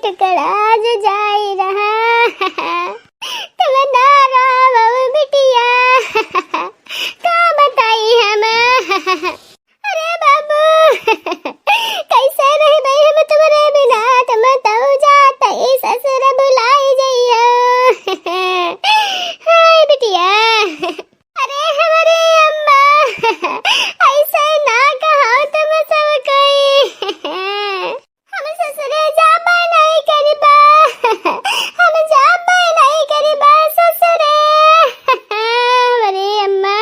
टुकड़ा जो जाई रहा तुम ना रहो बिटिया का बताई हम अरे बाबू कैसे रह गई हम तुम्हारे बिना तुम तो जाते ससुर बुलाई जइयो हाय बिटिया अरे हमारे अम्मा ऐसे ना कहो तुम सब कोई हम ससुरे जाबा नहीं करीबा हम जाबा नहीं करीबा ससुरे हमारे अम्मा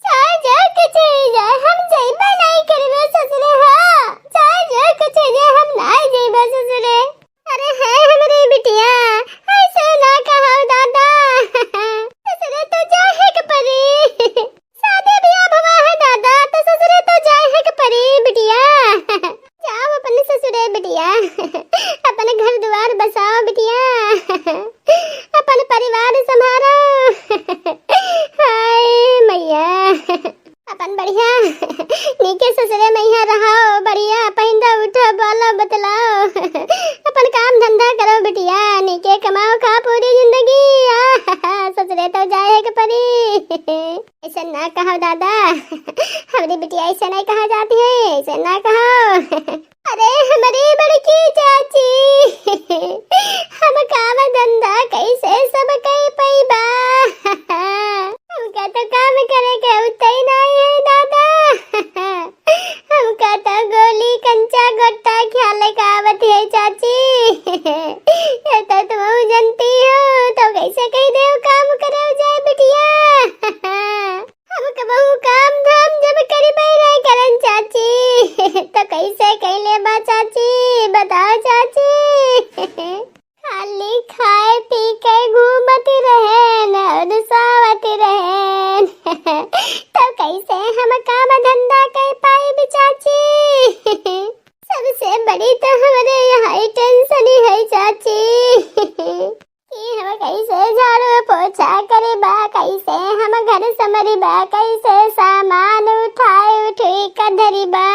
चाहे जो कुछ हो जाए हम जाबा नहीं करीबा ससुरे हाँ चाहे जो कुछ हो जाए हम नहीं जाबा ससुरे अरे है हमारी बिटिया ऐसे ना कहो दादा ससुरे तो जाए के परी शादी ब्याह हुआ है दादा तो ससुरे तो जाए के परी बिटिया जाओ अपने ससुरे बिटिया अपने घर द्वार बसाओ बिटिया अपन परिवार संभालो हाय मैया अपन बढ़िया नीके ससुरे मैया रहो बढ़िया पहिंदा उठो बोलो बतलाओ अपन काम धंधा करो बिटिया नीके कमाओ खा पूरी जिंदगी ससुरे तो जाए के परी ऐसा ना कहो दादा हमारी बिटिया ऐसा नहीं कहा जाती है ऐसा ना कहो अरे हमारी बड़की चाची हम काम धंधा कैसे सब कई पैबा हमका तो काम करे के उतई नहीं है दादा हमका तो गोली कंचा गोटा ख्याल का आवत है चाची ये तो तुम जानती हो तो कैसे कही दे काम करे जाए बिटिया हम कबहू काम धाम जब करी बैरा करन चाची तो कैसे कहले बा चाची बताओ चाची खाली खाए पी के घूमती रहेन और सोवती रहेन तो कैसे हम काम धंधा कर पाए भी चाची सबसे बड़ी तो हमारे यहाँ टेंशन ही है चाची कि हम कैसे झाड़ू पोछा करे बा कैसे हम घर संभरी बा कैसे सामान उठाए उठी कधरी बा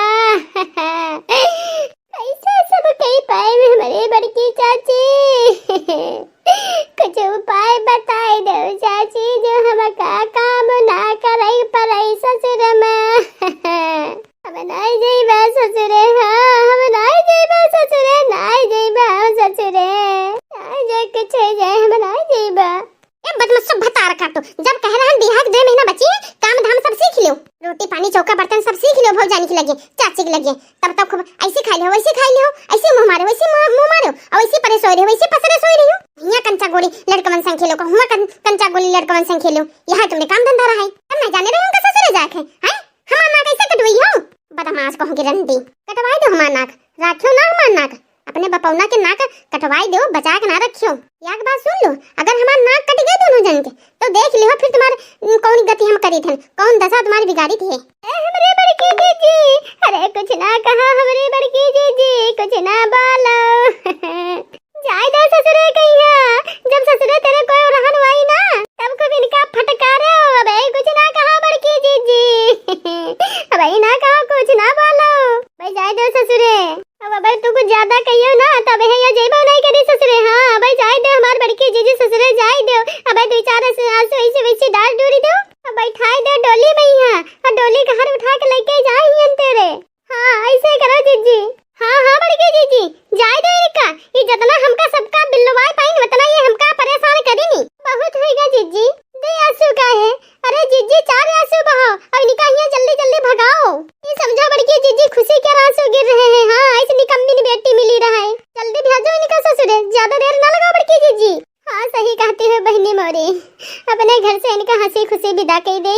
कैसे सब कई पाए हमारे बड़की चाची कुछ उपाय बताए दो चाची जो हम का काम ना करे पर ससुर में हम नहीं जाइबा ससुरे हाँ हम नहीं जाइबा ससुरे नहीं जाइबा ससुरे जो कुछ हो जाए हम नहीं जाइबा ए बदमाश सब बता रखा तो जब कह रहा है बिहार 2 महीना बची है काम धाम सब सीख लो रोटी पानी चौका बर्तन सब सीख लो भौजानी की लगे चाची की लगे तब तक खूब ऐसे खा लो वैसे खा लो ऐसे मुंह मारो वैसे मुंह मारो और वैसे परे सोए रहो वैसे पसरे सोए रहो यहाँ कंचा गोली लड़कवन संग खेलो को हुआ कंचा गोली लड़कवन संग खेलो यहाँ तुमने काम धंधा रहा है तब मैं जाने रही उनका ससुर जाके हैं हमारा नाक ऐसे कटवाई हो बदमाश कहूँगी रंदी कटवाई दो हमारा नाक राखियो ना हमारा नाक अपने बपौना के नाक कटवाई दो बचा के ना रखियो एक बात सुन लो अगर हमारा नाक कट गए दोनों जन के तो देख लियो फिर तुम्हारे कौन गति हम करी थे कौन दशा तुम्हारी बिगाड़ी थी हमारे बड़की जीजी अरे कुछ ना कहा हमारी बड़की जीजी कुछ ना बोलो जाए दो ससुरे कहिया जब ससुरे तेरे कोई रहन वाई ना तब को इनका फटकारे हो अबे कुछ ना कहा बड़की जीजी अबे ना कहा कुछ ना बोलो भाई जाए दो ससुरे अब भाई तू कुछ ज्यादा कहियो ना तब है ये जेबो नहीं करी ससुरे हां भाई जाए दे हमार बड़की जीजी ससुरे जाए दे अब भाई 2-4 आंसू ऐसे वैसे डाल डूरी दो अब बैठाई दे डोली में यहां और डोली का हर उठा के लेके जाई तेरे हां ऐसे करो जीजी हां बड़की जीजी जाए दे इनका ये जितना हमका सबका बिल्लवाई पाइन उतना ये हमका परेशान करी नहीं बहुत होएगा जीजी दे आंसू का है अरे जीजी 4 आंसू बहाओ और इनका ये जल्दी जल्दी भगाओ ये समझो बड़की जीजी खुशी के आंसू गिर रहे हैं हां ऐसे निकम्मी बेटी मिली रहा है जल्दी भेजो इनका ससुरे ज्यादा देर ना लगाओ बड़की जीजी हाँ सही कहती है बहनी मोरी अपने घर से इनका हंसी खुशी विदा कर दे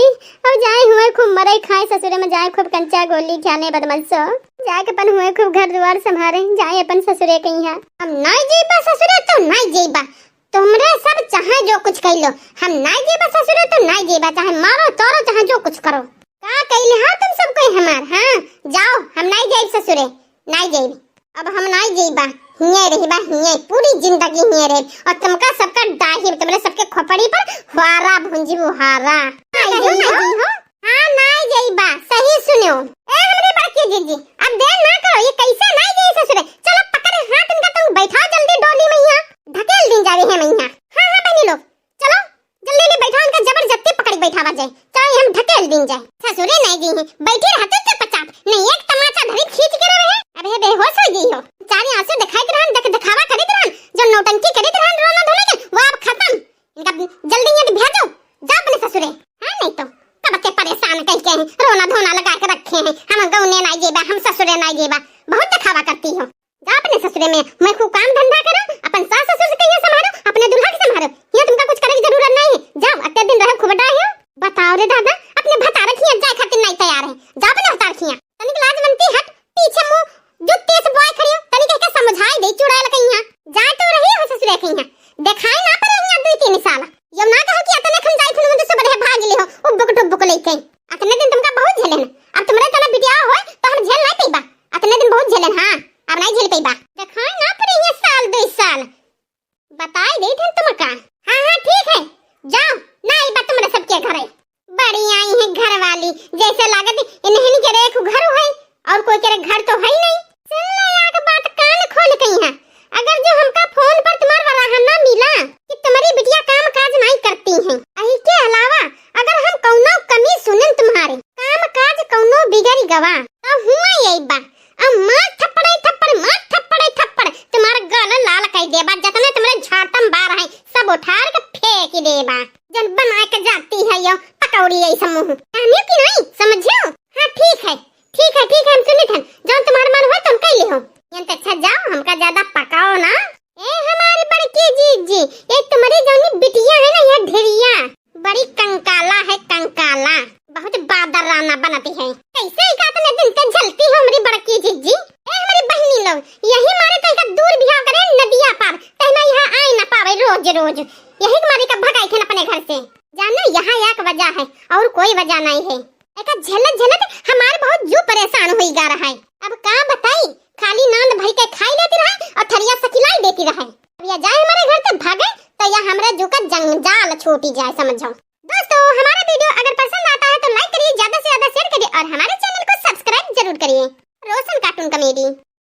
और जाए हुए खूब मरे खाए ससुरे में जाए खूब कंचा गोली खाने बदमाशो जाके अपन हुए खूब घर द्वार संभाले जाए अपन ससुरे के यहाँ हम नहीं जेबा ससुरे तो नहीं जेबा तुमरे सब चाहे जो कुछ कर लो हम नहीं जेबा ससुरे तो नहीं जेबा चाहे मारो तोरो चाहे जो कुछ करो का कहले हाँ तुम सब कोई हमार हाँ जाओ हम नहीं जाए ससुरे नहीं जाए अब हम नहीं जेबा हिये रहिबा हिये पूरी जिंदगी हिये रहे और तुमका सबका डाही तुमरे सबके खोपड़ी पर हुआरा भुंजी बुहारा नहीं हो हां नहीं जाइबा सही सुनो ए हमरे बाकी जीजी अब देर ना करो ये कैसे नहीं जाई ससुरे चलो पकड़ हाथ इनका तुम बैठा जावे है मैया। हां हां बहनी लोग चलो जल्दी ले बैठा उनका जबरदस्ती पकड़ बैठावा जाए चाहे हम ढकेल दिन जाए। ससुरे नहीं दी है बैठे रहते चुपचाप नहीं एक तमाचा धरी खींच के रहे। अबे बेहोश हो गई हो चारी आंसू दिखाई रहन दिखावा करित रहन जो नौटंकी करित रहन रोना धोने के वो अब खत्म। इनका जल्दी ये भेजो जा अपने ससुरे। हां नहीं तो कब के परेशान कह के रोना धोना लगा के रखे हैं हम गौने नहीं जेबा हम ससुरे नहीं जेबा बहुत दिखावा करती हो। जा अपने ससुरे में मैं खूब काम धंधा करो अपन सास ससुर से कहिए संभालो अपने दुल्हा के संभालो ये तुमका कुछ करे की जरूरत नहीं है। जाओ अत्ते दिन रहे खूब डाहे बताओ रे दादा अपने भता रखिए जाए खातिर नहीं तैयार है। जा अपने भता रखिए तनिक लाजवंती हट पीछे मुंह जुत्ते से बॉय खड़ियो तनिक के समझाई दे चुड़ैल कहिया जा तो रही हो ससुरे कहिया देखाई ना पर यहाँ 2-3 साल यो ना कहो कि अतने खन जाई थन मुझे बड़े भाग ले हो उब्बक टुब्बक लेके अतने दिन तुमका बहुत झेलन अब तुम्हारे तना बिटिया होय तो हम झेल नहीं पईबा अतने दिन बहुत झेलन। हां अब नहीं झेल पईबा देखाई ना पर ये साल 2 साल बताई दे थन तुमका। हां हां ठीक है जाओ ना आई बात तुम्हारे सबके घर है बड़ी आई है घर वाली जैसे लागत इन्हें के रे घर है और कोई के घर तो है ही नहीं। चल ना एक बात कान खोल कहीं है अगर जो हमका फोन पर तुम्हारा वराहा ना मिला कि तुम्हारी बिटिया काम काज नहीं करती हैं अही के अलावा अगर हम कौनो कमी सुनन तुम्हारे काम काज कौनो बिगड़ी गवा तो हुआ यही बा अब मार थप्पड़ तुम्हारा गला लाल कर देबा जतने तुम्हारे झाटम बार है सब उठार के फेंक देबा जन बना के जाती है यो पकौड़ी ऐसा मुंह कानियो की नहीं समझो। हां ठीक है हम सुनित हन जो तुम्हारा मन हो तुम कह ले हो यंत अच्छा जाओ हमका ज्यादा पकाओ ना। ए हमारी बड़की जीजी ये तुम्हारी जोनी बिटिया है ना ये ढेरिया बड़ी कंकाला है कंकाला बहुत बादराना बनाती है कैसे इकातने दिन तक झलती है हमारी बड़की जीजी। ए हमारी बहनी लोग यही मारे तो का दूर बिहाव करे नदिया पार तहना यहाँ आई ना पावे रोज यही मारी का भगाई थे अपने घर से जानो यहाँ एक वजह है और कोई वजह नहीं है। एक झलत हमारे बहुत जू परेशान हुई जा रहा है अब का बताई खाली नांद भर के खाई लेती रहे और थरिया सकिलाई देती रहे अब या जाए हमारे घर से भागे तो या हमरा जो का जंजाल छूटी जाए समझो। दोस्तों हमारा वीडियो अगर पसंद आता है तो लाइक करिए ज्यादा से ज्यादा शेयर करिए और हमारे चैनल को सब्सक्राइब जरूर करिए। रोशन कार्टून कॉमेडी।